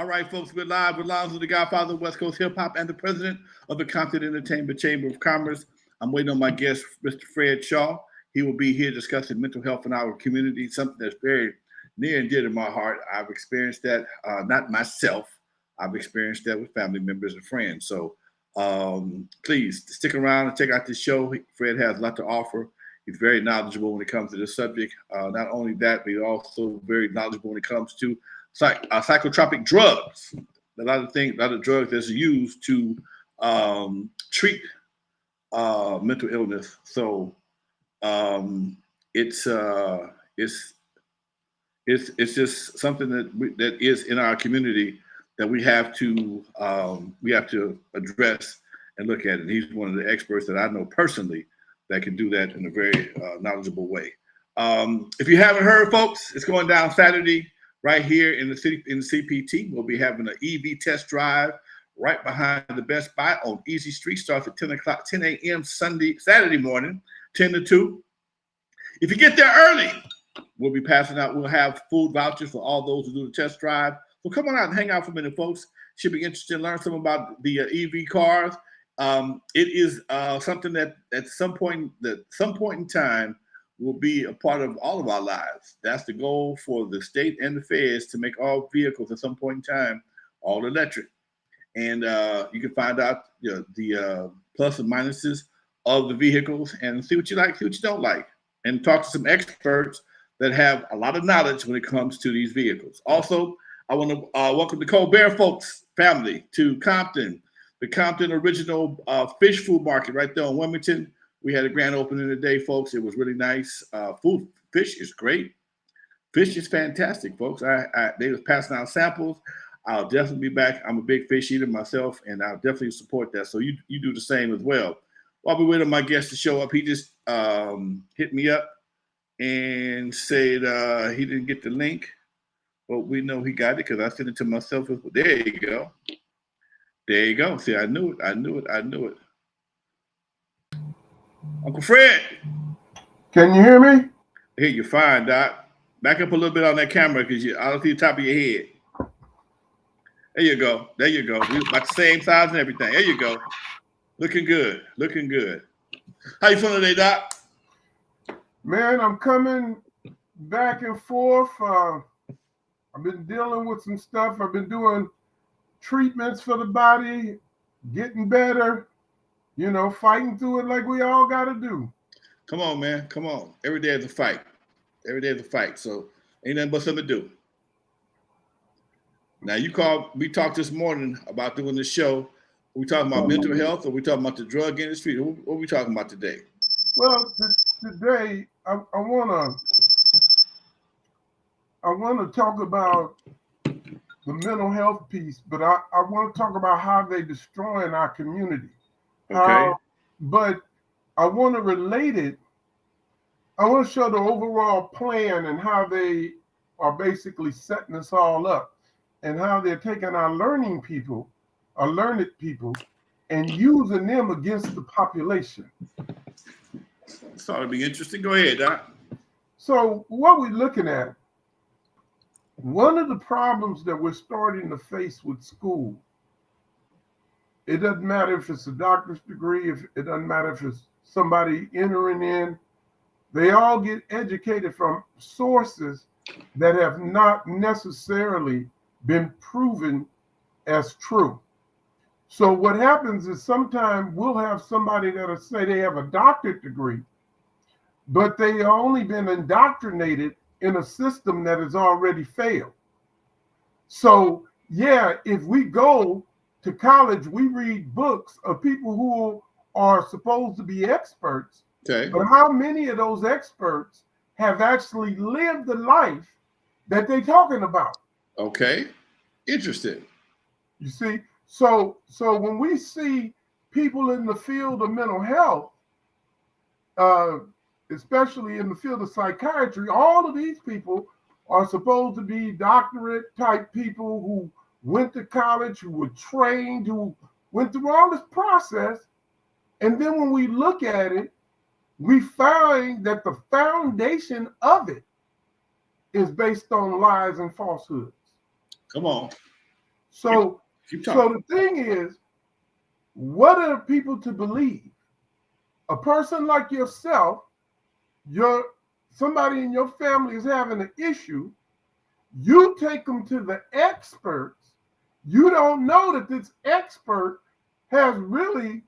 right, folks, we're live with Lonzo, the Godfather of West Coast Hip Hop, and the president of the Compton Entertainment Chamber of Commerce. I'm waiting on my guest, Mr. Fred Shaw. He will be here discussing mental health in our community, something that's very near and dear to my heart. I've experienced that, not myself. I've experienced that with family members and friends. So please stick around and check out this show. Fred has a lot to offer. He's very knowledgeable when it comes to this subject. Not only that, but he's also very knowledgeable when it comes to psychotropic drugs. A lot of drugs that's used to treat mental illness. So it's just something that is in our community that we have to address and look at. And he's one of the experts that I know personally that can do that in a very knowledgeable way. If you haven't heard, folks, it's going down Saturday right here in the city, in the CPT. We'll be having an EV test drive right behind the Best Buy on Easy Street. Starts at 10 a.m. Saturday morning, 10 to 2. If you get there early, we'll be passing out. We'll have food vouchers for all those who do the test drive. So come on out and hang out for a minute, folks. Should be interested in learning something about the EV cars. It is something that at some point in time will be a part of all of our lives. That's the goal for the state and the feds, to make all vehicles at some point in time all electric. And you can find out the plus and minuses of the vehicles and see what you like, see what you don't like, and talk to some experts that have a lot of knowledge when it comes to these vehicles. Also, I want to welcome the Colbert folks family to Compton, the Compton Original Fish Food Market right there in Wilmington. We had a grand opening today, folks. It was really nice. Fish is great. Fish is fantastic, folks. They was passing out samples. I'll definitely be back. I'm a big fish eater myself, and I'll definitely support that. So you do the same as well. While we're waiting on my guest to show up, he just hit me up and said he didn't get the link. But we know he got it because I sent it to myself. There you go. There you go. See, I knew it. Uncle Fred. Can you hear me? I hear you fine, Doc. Back up a little bit on that camera because I don't see the top of your head. There you go. We about the same size and everything. There you go. Looking good. How you feeling today, Doc? Man, I'm coming back and forth. I've been dealing with some stuff. I've been doing treatments for the body, getting better, fighting through it like we all got to do. Come on, man. Come on. Every day is a fight. So ain't nothing but something to do. Now, we talked this morning about doing this show. Are we talking about mental health, or are we talking about the drug industry? What are we talking about today? Well, today I want to talk about the mental health piece, but I want to talk about how they destroying our community. Okay. But I want to relate it. I want to show the overall plan and how they are basically setting us all up, and how they're taking our learned people, and using them against the population. This ought to be interesting. Go ahead, Doc. So what we're looking at, one of the problems that we're starting to face with school, it doesn't matter if it's a doctor's degree, if it doesn't matter if it's somebody entering in, they all get educated from sources that have not necessarily been proven as true. So what happens is sometimes we'll have somebody that'll say they have a doctorate degree, but they have only been indoctrinated in a system that has already failed. So yeah, if we go to college, we read books of people who are supposed to be experts. Okay. But how many of those experts have actually lived the life that they're talking about? Okay. Interesting. You see, so when we see people in the field of mental health, especially in the field of psychiatry, all of these people are supposed to be doctorate type people who went to college, who were trained, who went through all this process. And then when we look at it, we find that the foundation of it is based on lies and falsehoods. Come on. So, Keep so talking. the thing is, what are people to believe? A person like yourself, somebody in your family is having an issue. You take them to the experts. You don't know that this expert has really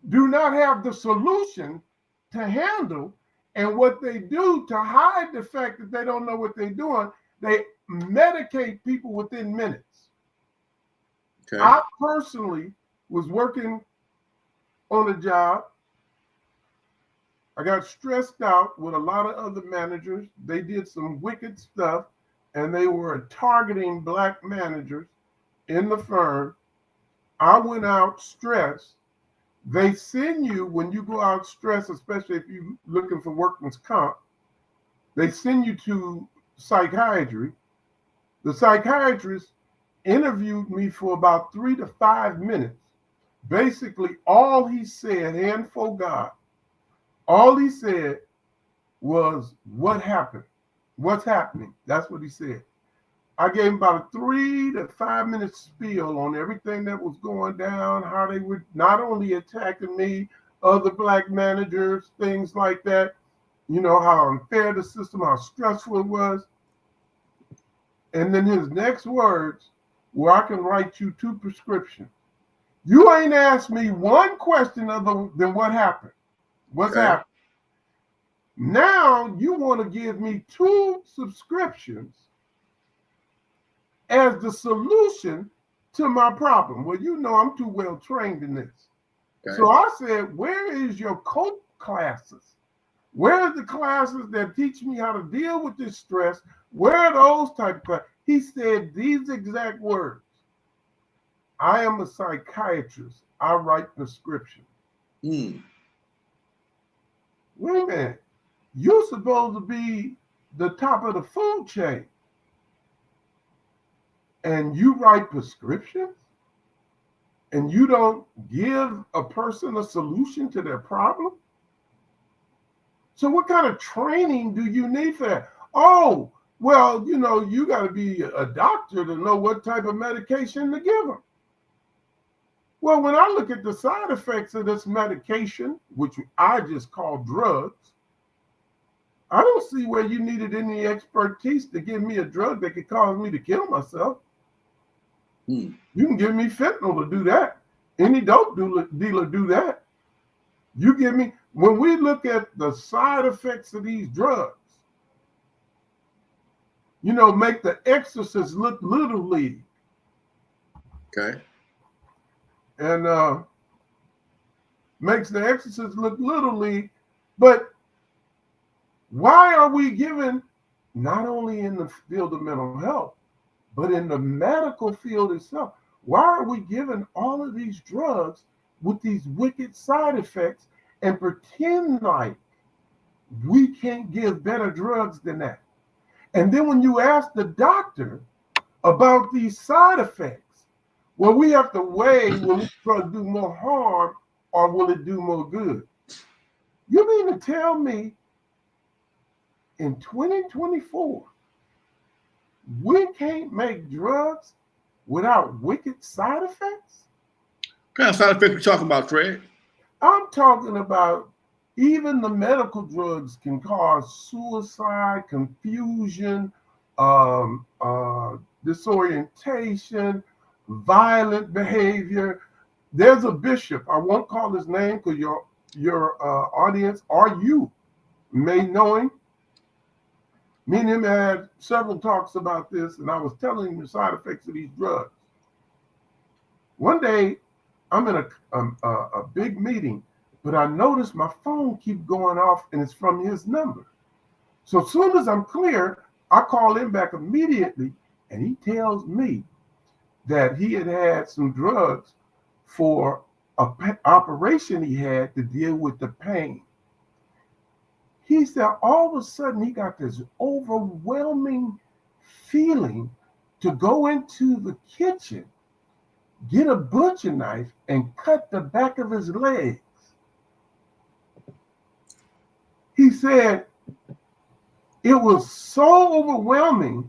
do not have the solution to handle. And what they do to hide the fact that they don't know what they're doing, they medicate people within minutes. Okay. I personally was working on a job. I got stressed out with a lot of other managers. They did some wicked stuff, and they were targeting black managers in the firm. I went out stressed. They send you, when you go out stressed, especially if you're looking for workman's comp, they send you to psychiatry. The psychiatrist interviewed me for about 3 to 5 minutes. Basically, all he said, and for God, all he said was, what happened? What's happening? That's what he said. I gave him about a 3 to 5 minute spiel on everything that was going down, how they were not only attacking me, other black managers, things like that, you know, how unfair the system, how stressful it was. And then his next words were, I can write you 2 prescriptions. You ain't asked me one question other than what happened. What's happened? Now you want to give me 2 subscriptions as the solution to my problem. Well, you know I'm too well trained in this. Okay. So I said, where is your COPE classes? Where are the classes that teach me how to deal with this stress? Where are those type of classes? He said these exact words. I am a psychiatrist. I write prescriptions. Wait a minute. You're supposed to be the top of the food chain. And you write prescriptions? And you don't give a person a solution to their problem? So what kind of training do you need for that? Oh, well, you know, you got to be a doctor to know what type of medication to give them. Well, when I look at the side effects of this medication, which I just call drugs, I don't see where you needed any expertise to give me a drug that could cause me to kill myself. You can give me fentanyl to do that. Any dope dealer do that. You give me, when we look at the side effects of these drugs, you know, make the Exorcist look Little League. Okay. And makes the Exorcist look Little League. But why are we given, not only in the field of mental health, but in the medical field itself, why are we given all of these drugs with these wicked side effects and pretend like we can't give better drugs than that? And then when you ask the doctor about these side effects, well, we have to weigh, will it do more harm or will it do more good? You mean to tell me in 2024, we can't make drugs without wicked side effects? What kind of side effects are we talking about, Fred? I'm talking about even the medical drugs can cause suicide, confusion, disorientation, violent behavior. There's a bishop, I won't call his name because your audience or you may know him. Me and him had several talks about this, and I was telling him the side effects of these drugs. One day, I'm in a big meeting, but I noticed my phone keep going off, and it's from his number. So as soon as I'm clear, I call him back immediately, and he tells me that he had some drugs for an operation he had to deal with the pain. He said all of a sudden he got this overwhelming feeling to go into the kitchen, get a butcher knife, and cut the back of his legs. He said it was so overwhelming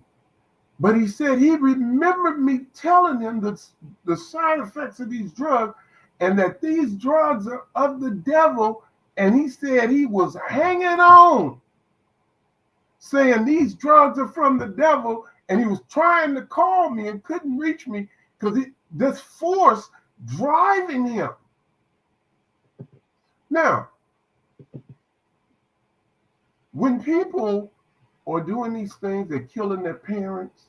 But he said he remembered me telling him the side effects of these drugs and that these drugs are of the devil. And he said he was hanging on, saying these drugs are from the devil. And he was trying to call me and couldn't reach me because this force driving him. Now, when people are doing these things, they're killing their parents,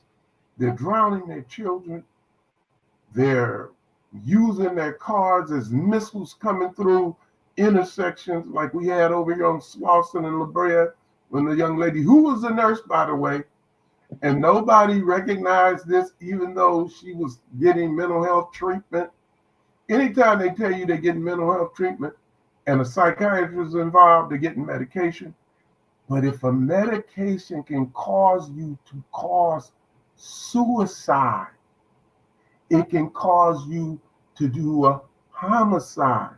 they're drowning their children, they're using their cars as missiles coming through intersections like we had over here on Slauson and La Brea when the young lady, who was a nurse, by the way, and nobody recognized this, even though she was getting mental health treatment. Anytime they tell you they're getting mental health treatment and a psychiatrist is involved, they're getting medication. But if a medication can cause you to cause suicide, it can cause you to do a homicide,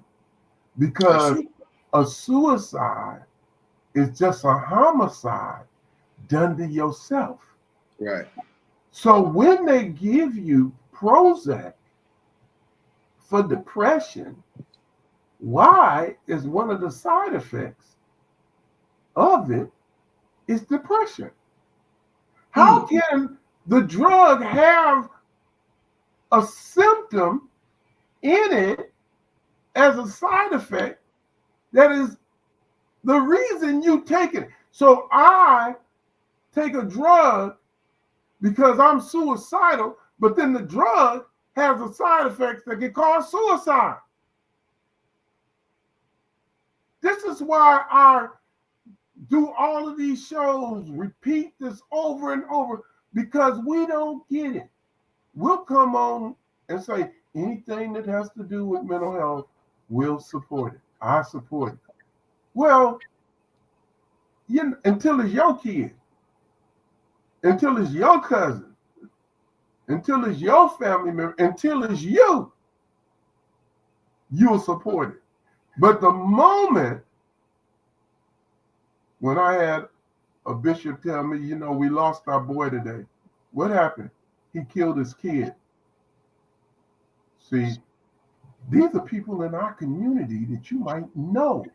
because a suicide is just a homicide done to yourself. Right. So when they give you Prozac for depression, why is one of the side effects of it is depression? How can the drug have a symptom in it as a side effect that is the reason you take it? So I take a drug because I'm suicidal, but then the drug has a side effect that can cause suicide. This is why I do all of these shows, repeat this over and over, because we don't get it. We'll come on and say anything that has to do with mental health, we'll support it. I support it. Well, until it's your kid, until it's your cousin, until it's your family member, until it's you, you'll support it. But the moment when I had a bishop tell me, we lost our boy today, what happened? He killed his kid. See, these are people in our community that you might know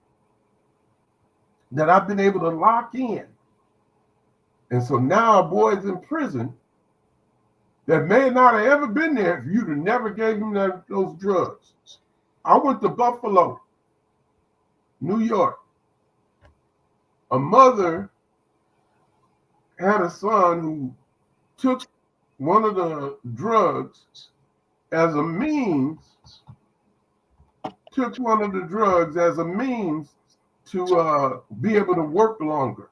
that I've been able to lock in. And so now a boy's in prison that may not have ever been there if you'd have never gave him those drugs. I went to Buffalo, New York. A mother had a son who took one of the drugs as a means to be able to work longer.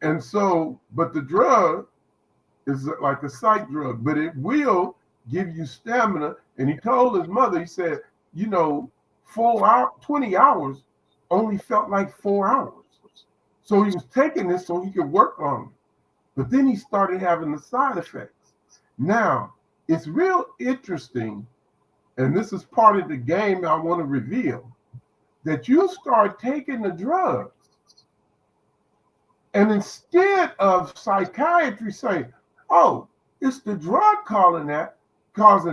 And so, but the drug is like a psych drug, but it will give you stamina. And he told his mother, he said, 20 hours only felt like 4 hours. So he was taking this so he could work longer. But then he started having the side effects. Now, it's real interesting, and this is part of the game I want to reveal, that you start taking the drugs, and instead of psychiatry saying, oh, it's the drug causing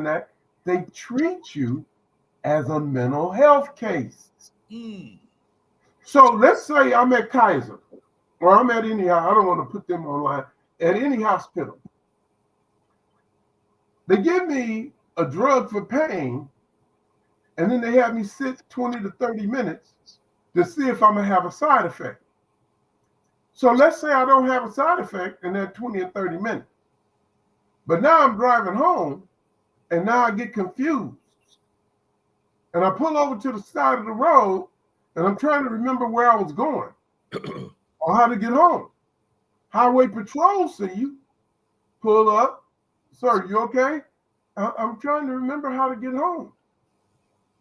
that, they treat you as a mental health case. So let's say I'm at Kaiser, or I'm at I don't want to put them online, at any hospital. They give me a drug for pain, and then they have me sit 20 to 30 minutes to see if I'm going to have a side effect. So let's say I don't have a side effect in that 20 or 30 minutes. But now I'm driving home, and now I get confused. And I pull over to the side of the road, and I'm trying to remember where I was going or how to get home. Highway patrol see you, pull up. Sir, you okay? I'm trying to remember how to get home.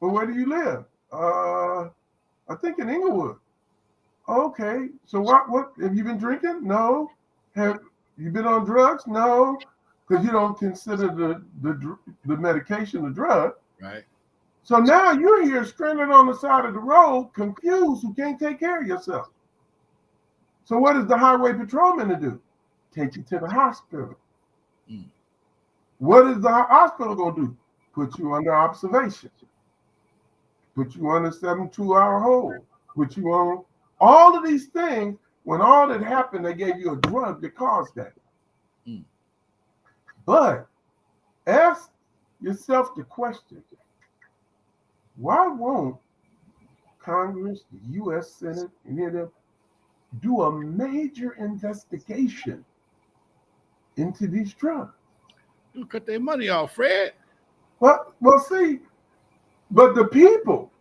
Well, where do you live? I think in Inglewood. Okay, so what have you been drinking? No. Have you been on drugs? No, because you don't consider the medication a drug. Right. So now you're here stranded on the side of the road, confused, who can't take care of yourself. So what is the highway patrolman to do? Take you to the hospital. Mm. What is the hospital going to do? Put you under observation, put you on a 72-hour hold, put you on all of these things. When all that happened, they gave you a drug that caused that. Mm. But ask yourself the question, why won't Congress, the U.S. Senate, any of them do a major investigation into these drugs? You cut their money off, Fred. Well, see, but the people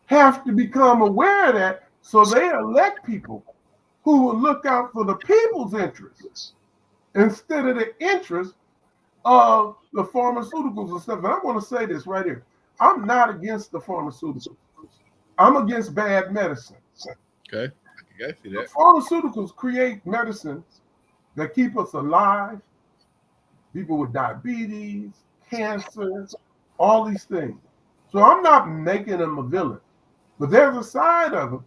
have to become aware of that, so they elect people who will look out for the people's interests instead of the interests of the pharmaceuticals and stuff. And I want to say this right here. I'm not against the pharmaceuticals. I'm against bad medicine. Okay, I see that. Pharmaceuticals create medicines that keep us alive, people with diabetes, cancer, all these things. So I'm not making them a villain, but there's a side of them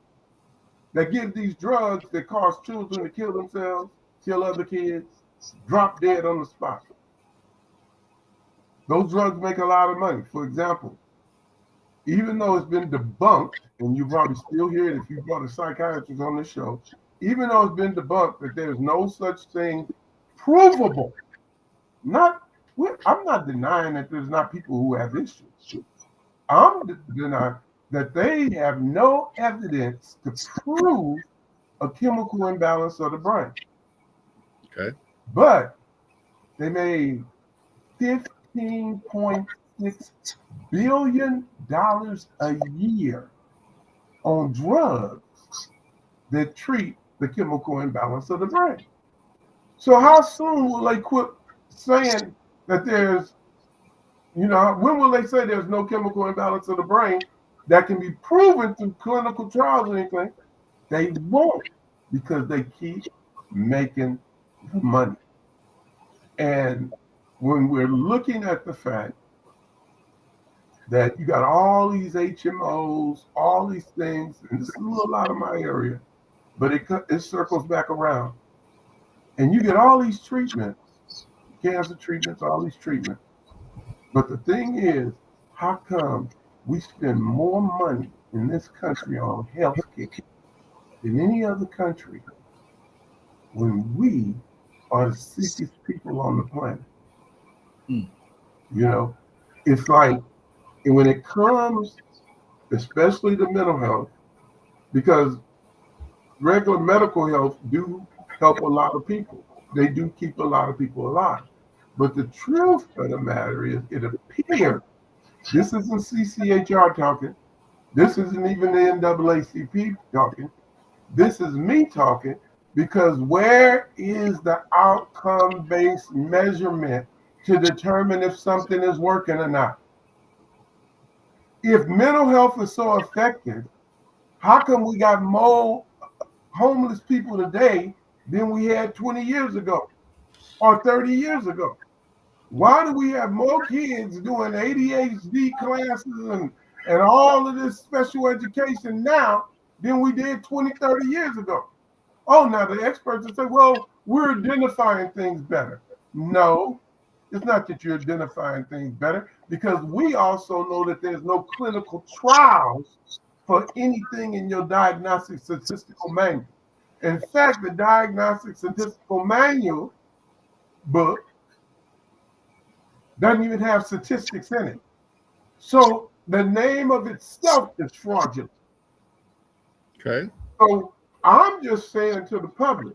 that give these drugs that cause children to kill themselves, kill other kids, drop dead on the spot. Those drugs make a lot of money. For example, even though it's been debunked, and you probably still hear it if you brought a psychiatrist on the show, even though it's been debunked that there's no such thing provable. I'm not denying that there's not people who have issues. I'm denying that they have no evidence to prove a chemical imbalance of the brain. Okay. But they made $15.6 billion a year on drugs that treat the chemical imbalance of the brain. So how soon will they quit saying that there's, when will they say there's no chemical imbalance of the brain that can be proven through clinical trials or anything? They won't, because they keep making the money. And when we're looking at the fact that you got all these HMOs, all these things, and this is a little out of my area, but it circles back around. And you get all these treatments, cancer treatments, all these treatments. But the thing is, how come we spend more money in this country on health care than any other country when we are the sickest people on the planet? Mm. It's like, and when it comes, especially to mental health, because regular medical health do help a lot of people. They do keep a lot of people alive. But the truth of the matter is, it appears, this isn't CCHR talking, this isn't even the NAACP talking, this is me talking, because where is the outcome-based measurement to determine if something is working or not? If mental health is so effective, how come we got more homeless people today than we had 20 years ago or 30 years ago? Why do we have more kids doing ADHD classes and all of this special education now than we did 20, 30 years ago? Oh, now the experts will say, well, we're identifying things better. No, it's not that you're identifying things better, because we also know that there's no clinical trials for anything in your diagnostic statistical manual. In fact, the diagnostic statistical manual book doesn't even have statistics in it. So the name of itself is fraudulent. Okay. So I'm just saying to the public,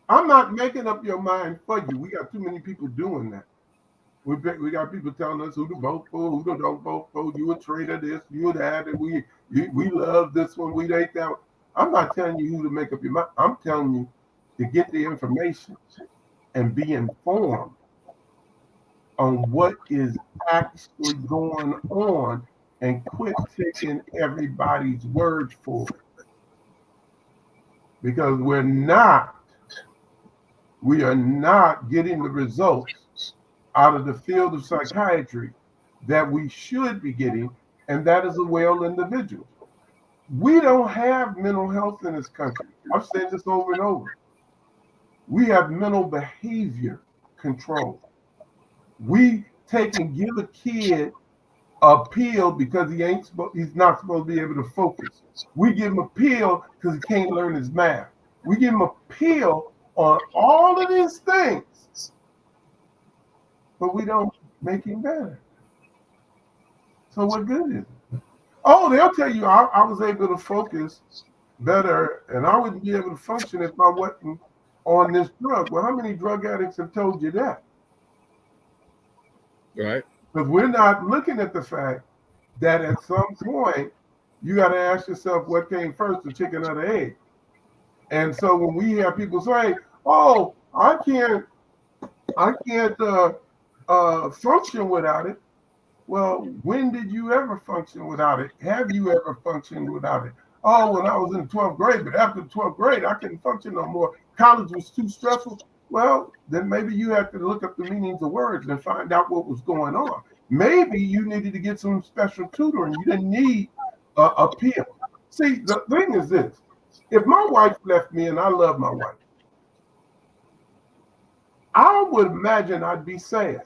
I'm not making up your mind for you. We got too many people doing that. We got people telling us who to vote for, who to don't vote for. You a traitor this, you a that, and we love this one, we ain't that one. I'm not telling you who to make up your mind. I'm telling you to get the information and be informed on what is actually going on, and quit taking everybody's word for it. Because we are not getting the results out of the field of psychiatry that we should be getting, and that is a well individual. We don't have mental health in this country. I've said this over and over. We have mental behavior control. We take and give a kid a pill because he's not supposed to be able to focus. We give him a pill because he can't learn his math. We give him a pill on all of these things, but we don't make him better. So what good is it? Oh, they'll tell you I was able to focus better and I wouldn't be able to function if I wasn't on this drug. Well, how many drug addicts have told you that? Right. Because we're not looking at the fact that at some point you got to ask yourself what came first, the chicken or the egg. And so when we have people say, "Oh, I can't function without it," well, when did you ever function without it? Have you ever functioned without it? Oh, when I was in 12th grade, but after 12th grade, I couldn't function no more. College was too stressful. Well, then maybe you have to look up the meanings of words and find out what was going on. Maybe you needed to get some special tutoring. You didn't need a pill. See, the thing is this. If my wife left me, and I love my wife, I would imagine I'd be sad.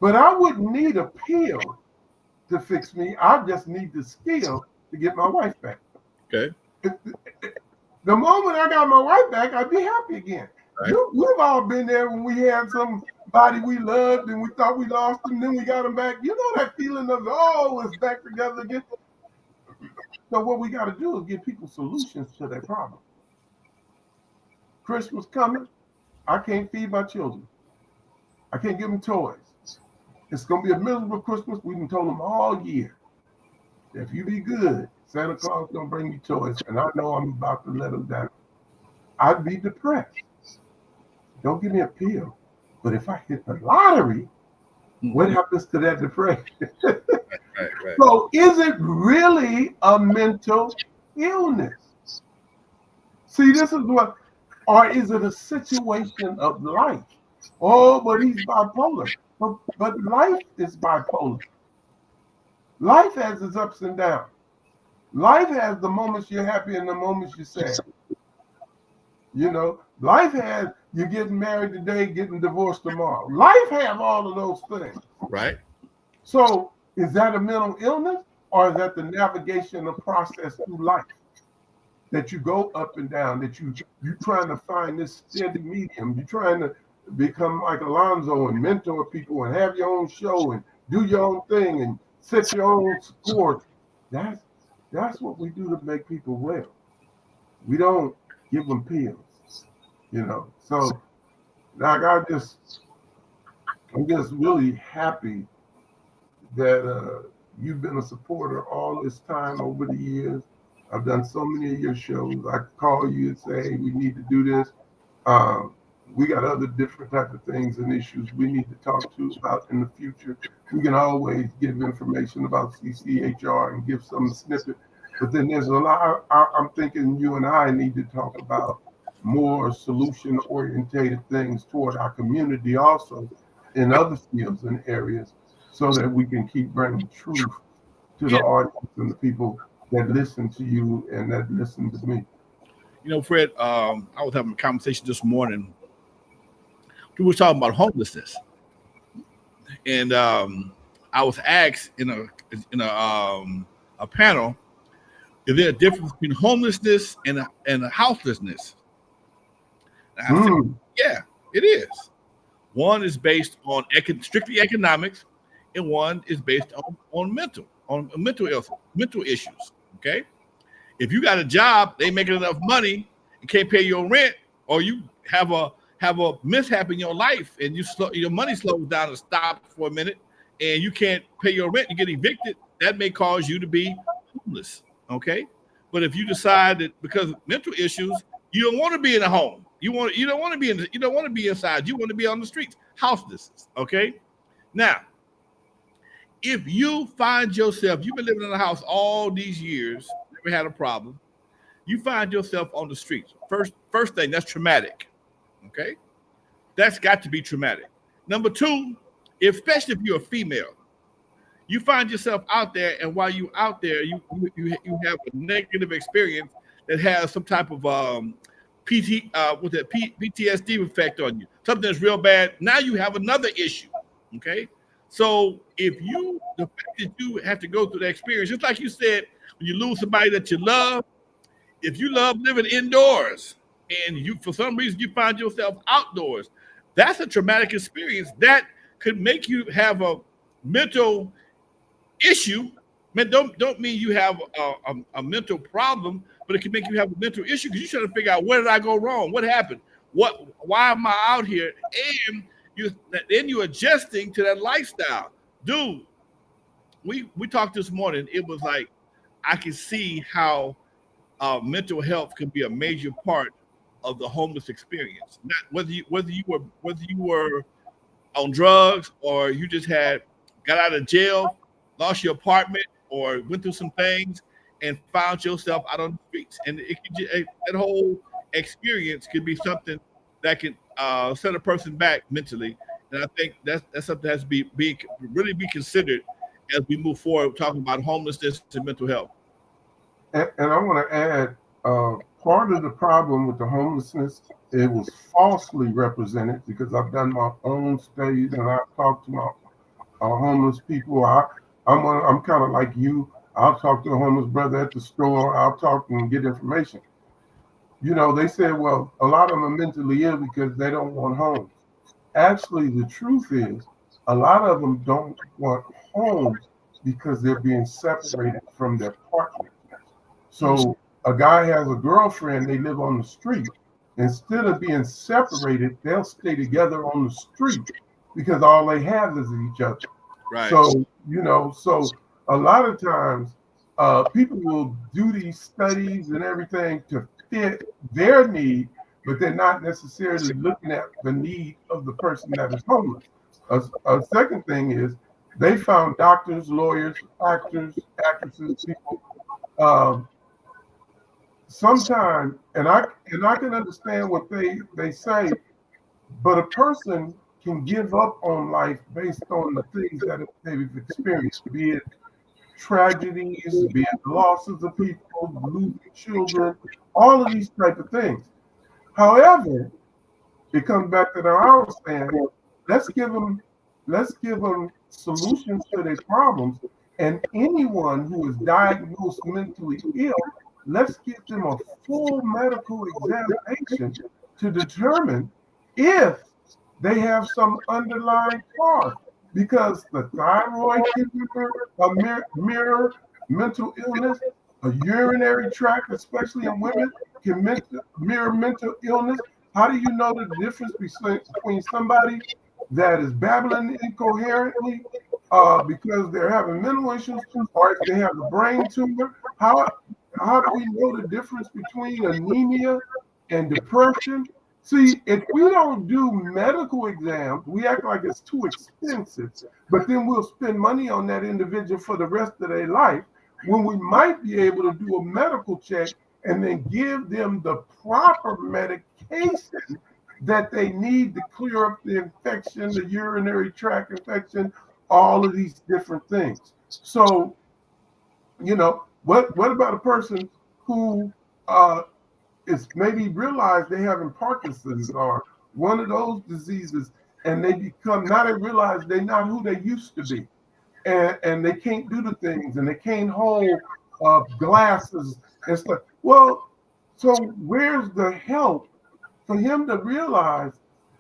But I wouldn't need a pill to fix me. I just need the skill to get my wife back. Okay. The moment I got my wife back, I'd be happy again. Right. We've all been there when we had somebody we loved and we thought we lost them, then we got them back. You know that feeling of, oh, it's back together again. So what we got to do is give people solutions to their problem. Christmas coming, I can't feed my children. I can't give them toys. It's going to be a miserable Christmas. We've been told them all year. If you be good, Santa Claus is going to bring you toys. And I know I'm about to let them down. I'd be depressed. Don't give me a pill. But if I hit the lottery, what happens to that depression? Right. So is it really a mental illness? See, this is what, or is it a situation of life? Oh, but he's bipolar. But life is bipolar. Life has its ups and downs. Life has the moments you're happy and the moments you're sad. You know, life has you getting married today, getting divorced tomorrow. Life has all of those things. Right. So is that a mental illness or is that the navigation of process through life? That you go up and down, that you're trying to find this steady medium. You're trying to become like Lonzo and mentor people and have your own show and do your own thing and set your own support. That's what we do to make people well. We don't give them pills, you know. So like I'm just really happy that you've been a supporter all this time over the years. I've done so many of your shows. I call you and say, hey, we need to do this. We got other different types of things and issues we need to talk to about in the future. We can always give information about CCHR and give some snippet. But then there's a lot, I'm thinking you and I need to talk about more solution-orientated things toward our community also in other fields and areas so that we can keep bringing truth to the audience and the people that listen to you and that listen to me. You know, Fred, I was having a conversation this morning. We were talking about homelessness. And I was asked in a panel, is there a difference between homelessness and houselessness? And I said, yeah, it is. One is based on strictly economics, and one is based on mental issues. Okay, if you got a job, they making enough money and can't pay your rent, or you have a mishap in your life and your money slows down and stops for a minute, and you can't pay your rent, you get evicted. That may cause you to be homeless. Okay, but if you decide that because of mental issues, you don't want to be in a home, you don't want to be inside, you want to be on the streets, houselessness. Okay, now. If you find yourself, you've been living in a house all these years, never had a problem, you find yourself on the streets. First thing, that's traumatic. Okay? That's got to be traumatic. Number two, especially if you're a female, you find yourself out there, and while you're out there, you have a negative experience that has some type of PTSD effect on you. Something that's real bad. Now you have another issue. Okay. So if the fact that you have to go through that experience, just like you said, when you lose somebody that you love, if you love living indoors and you for some reason you find yourself outdoors, that's a traumatic experience that could make you have a mental issue. Man, don't mean you have a mental problem, but it can make you have a mental issue because you're trying to figure out where did I go wrong, what happened, why am I out here, and you're adjusting to that lifestyle, dude. We talked this morning. It was like I can see how mental health can be a major part of the homeless experience. Not whether you were on drugs or you just got out of jail, lost your apartment, or went through some things and found yourself out on the streets. And that whole experience could be something that can set a person back mentally. And I think that's something that has to really be considered as we move forward talking about homelessness and mental health. And I want to add, part of the problem with the homelessness, it was falsely represented because I've done my own studies and I've talked to my homeless people. I'm kind of like you. I'll talk to a homeless brother at the store. I'll talk and get information. They say, well, a lot of them are mentally ill because they don't want homes. Actually, the truth is, a lot of them don't want homes because they're being separated from their partner. So a guy has a girlfriend, they live on the street. Instead of being separated, they'll stay together on the street because all they have is each other. Right. So, so a lot of times people will do these studies and everything to fit their need, but they're not necessarily looking at the need of the person that is homeless. A second thing is they found doctors, lawyers, actors, actresses, people. Sometimes, and I can understand what they say, but a person can give up on life based on the things that they've experienced, be it tragedies, be it losses of people, losing children, all of these type of things. However, it comes back to our stand. Let's give them solutions to their problems. And anyone who is diagnosed mentally ill, let's give them a full medical examination to determine if they have some underlying cause. Because the thyroid can mirror mental illness, a urinary tract, especially in women, can mirror mental illness. How do you know the difference between somebody that is babbling incoherently because they're having mental issues, or if they have a brain tumor? How do we know the difference between anemia and depression? See, if we don't do medical exams, we act like it's too expensive, but then we'll spend money on that individual for the rest of their life when we might be able to do a medical check and then give them the proper medication that they need to clear up the infection, the urinary tract infection, all of these different things. So, what about a person who is maybe realize they having Parkinson's or one of those diseases, and they realize they're not who they used to be, and they can't do the things, and they can't hold glasses and stuff. Well, so where's the help for him to realize,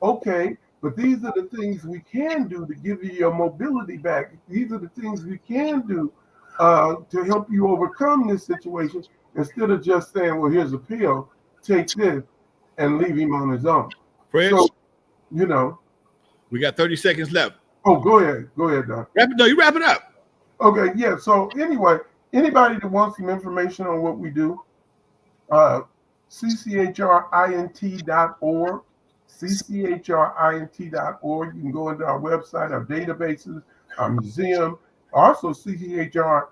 okay, but these are the things we can do to give you your mobility back. These are the things we can do to help you overcome this situation, instead of just saying, well, here's a pill, take this, and leave him on his own. Fred, so, we got 30 seconds left. Oh, go ahead, Doc. You wrap it up. Okay, yeah. So anyway, anybody that wants some information on what we do, cchrint.org, cchrint.org. You can go into our website, our databases, our museum, also cchr.org.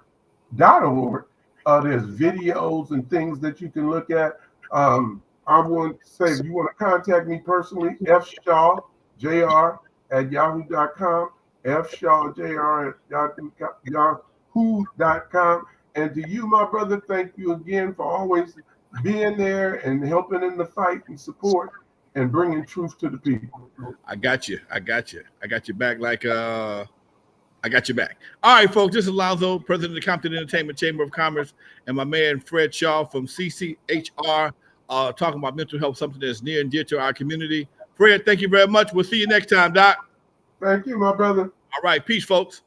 There's videos and things that you can look at. I want to say, if you want to contact me personally, fshawjr@yahoo.com, fshawjr@yahoo.com. And to you, my brother, thank you again for always being there and helping in the fight and support and bringing truth to the people. I got you. I got you. I got your back like I got your back. All right, folks. This is Lonzo, president of the Compton Entertainment Chamber of Commerce, and my man Fred Shaw from CCHR, talking about mental health, something that's near and dear to our community. Fred, thank you very much. We'll see you next time, Doc. Thank you, my brother. All right. Peace, folks.